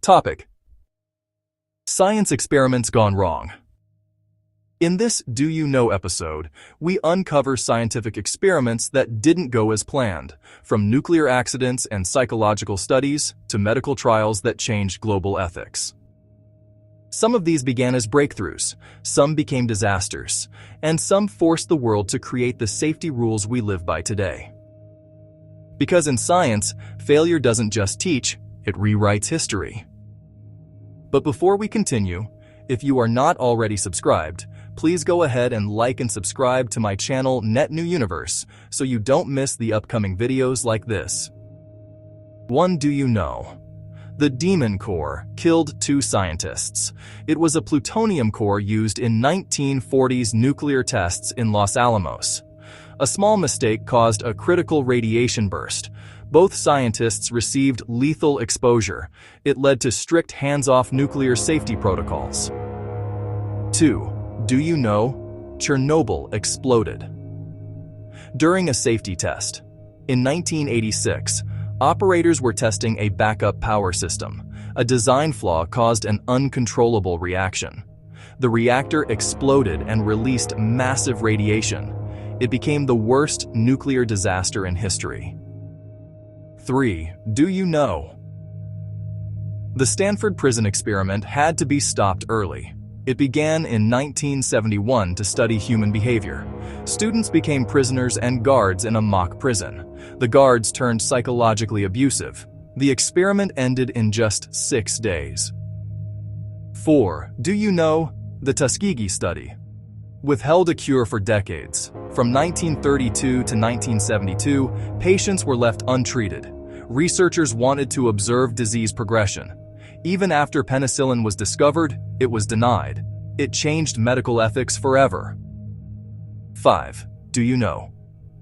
Topic: Science experiments gone wrong. In this Do You Know episode, we uncover scientific experiments that didn't go as planned, from nuclear accidents and psychological studies to medical trials that changed global ethics. Some of these began as breakthroughs, some became disasters, and some forced the world to create the safety rules we live by today. Because in science, failure doesn't just teach, it rewrites history. But before we continue, if you are not already subscribed, please go ahead and like and subscribe to my channel Net New Universe so you don't miss the upcoming videos like this. 1. Do you know? The Demon Core killed 2 scientists. It was a plutonium core used in 1940s nuclear tests in Los Alamos. A small mistake caused a critical radiation burst. Both scientists received lethal exposure. It led to strict hands-off nuclear safety protocols. 2. Do you know? Chernobyl exploded. During a safety test, in 1986, operators were testing a backup power system. A design flaw caused an uncontrollable reaction. The reactor exploded and released massive radiation. It became the worst nuclear disaster in history. 3. Do you know? The Stanford prison experiment had to be stopped early. It began in 1971 to study human behavior. Students became prisoners and guards in a mock prison. The guards turned psychologically abusive. The experiment ended in just 6 days. 4. Do you know? The Tuskegee study withheld a cure for decades. From 1932 to 1972, patients were left untreated. Researchers wanted to observe disease progression. Even after penicillin was discovered, it was denied. It changed medical ethics forever. 5. Do you know?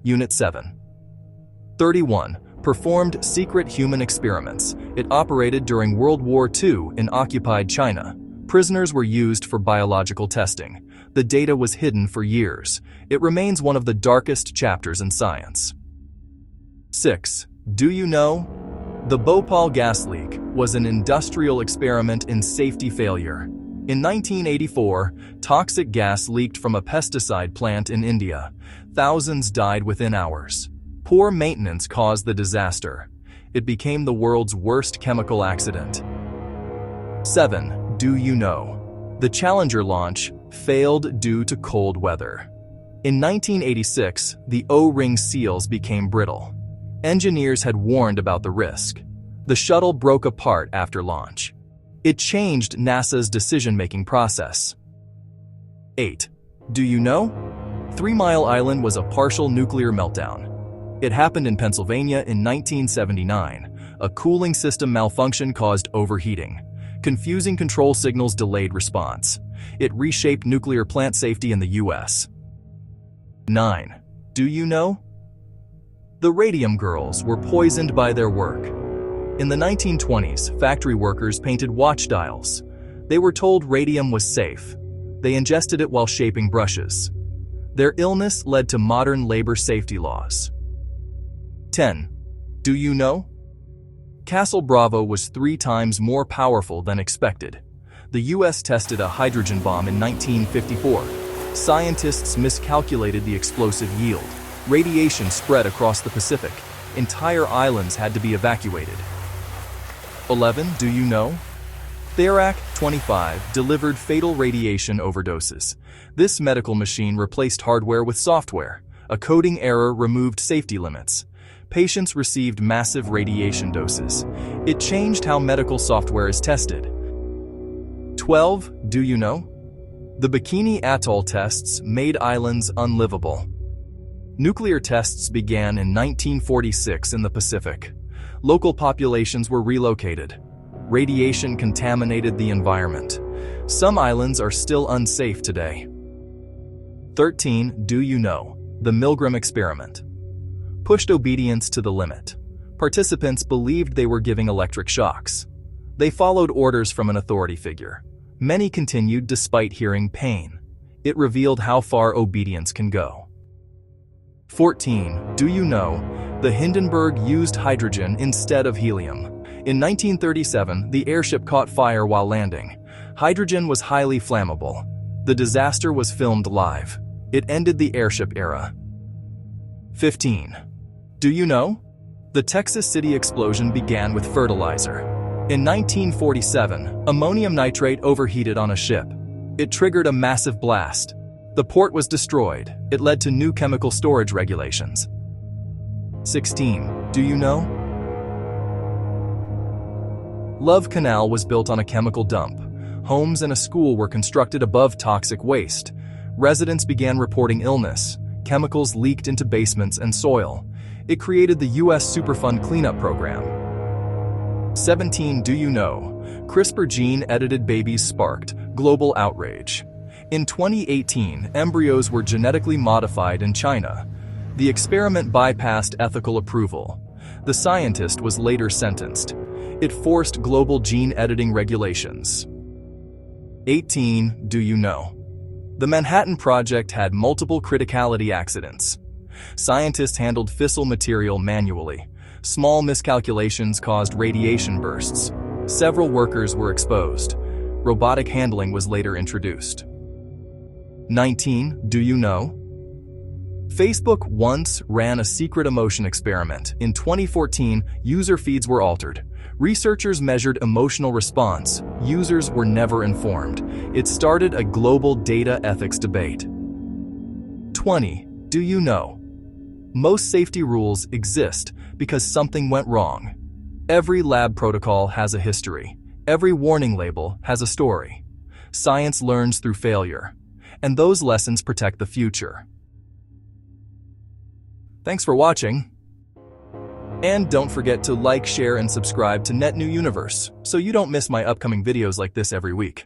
Unit 7. 31. Performed secret human experiments. It operated during World War II in occupied China. Prisoners were used for biological testing. The data was hidden for years. It remains one of the darkest chapters in science. 6. Do you know? The Bhopal gas leak was an industrial experiment in safety failure. In 1984, toxic gas leaked from a pesticide plant in India. Thousands died within hours. Poor maintenance caused the disaster. It became the world's worst chemical accident. 7. Do you know? The Challenger launch failed due to cold weather. In 1986, the O-ring seals became brittle. Engineers had warned about the risk. The shuttle broke apart after launch. It changed NASA's decision-making process. 8. Do you know? 3 Mile Island was a partial nuclear meltdown. It happened in Pennsylvania in 1979. A cooling system malfunction caused overheating. Confusing control signals delayed response. It reshaped nuclear plant safety in the U.S. 9. Do you know? The Radium girls were poisoned by their work. In the 1920s, factory workers painted watch dials. They were told radium was safe. They ingested it while shaping brushes. Their illness led to modern labor safety laws. 10. Do you know? Castle Bravo was 3 times more powerful than expected. The U.S. tested a hydrogen bomb in 1954. Scientists miscalculated the explosive yield. Radiation spread across the Pacific. Entire islands had to be evacuated. 11. Do you know? Therac-25 delivered fatal radiation overdoses. This medical machine replaced hardware with software. A coding error removed safety limits. Patients received massive radiation doses. It changed how medical software is tested. 12. Do you know? The Bikini Atoll tests made islands unlivable. Nuclear tests began in 1946 in the Pacific. Local populations were relocated. Radiation contaminated the environment. Some islands are still unsafe today. 13. Do you know? The Milgram experiment pushed obedience to the limit. Participants believed they were giving electric shocks. They followed orders from an authority figure. Many continued despite hearing pain. It revealed how far obedience can go. 14. Do you know? The Hindenburg used hydrogen instead of helium. In 1937, the airship caught fire while landing. Hydrogen was highly flammable. The disaster was filmed live. It ended the airship era. 15. Do you know? The Texas City explosion began with fertilizer. In 1947, ammonium nitrate overheated on a ship. It triggered a massive blast. The port was destroyed. It led to new chemical storage regulations. 16. Do you know? Love Canal was built on a chemical dump. Homes and a school were constructed above toxic waste. Residents began reporting illness. Chemicals leaked into basements and soil. It created the U.S. Superfund cleanup program. 17. Do you know? CRISPR gene-edited babies sparked global outrage. In 2018, embryos were genetically modified in China. The experiment bypassed ethical approval. The scientist was later sentenced. It forced global gene editing regulations. 18. Do you know? The Manhattan Project had multiple criticality accidents. Scientists handled fissile material manually. Small miscalculations caused radiation bursts. Several workers were exposed. Robotic handling was later introduced. 19. Do you know? Facebook once ran a secret emotion experiment. In 2014, user feeds were altered. Researchers measured emotional response. Users were never informed. It started a global data ethics debate. 20. Do you know? Most safety rules exist because something went wrong. Every lab protocol has a history. Every warning label has a story. Science learns through failure, and those lessons protect the future. Thanks for watching. And don't forget to like, share, and subscribe to Net New Universe so you don't miss my upcoming videos like this every week.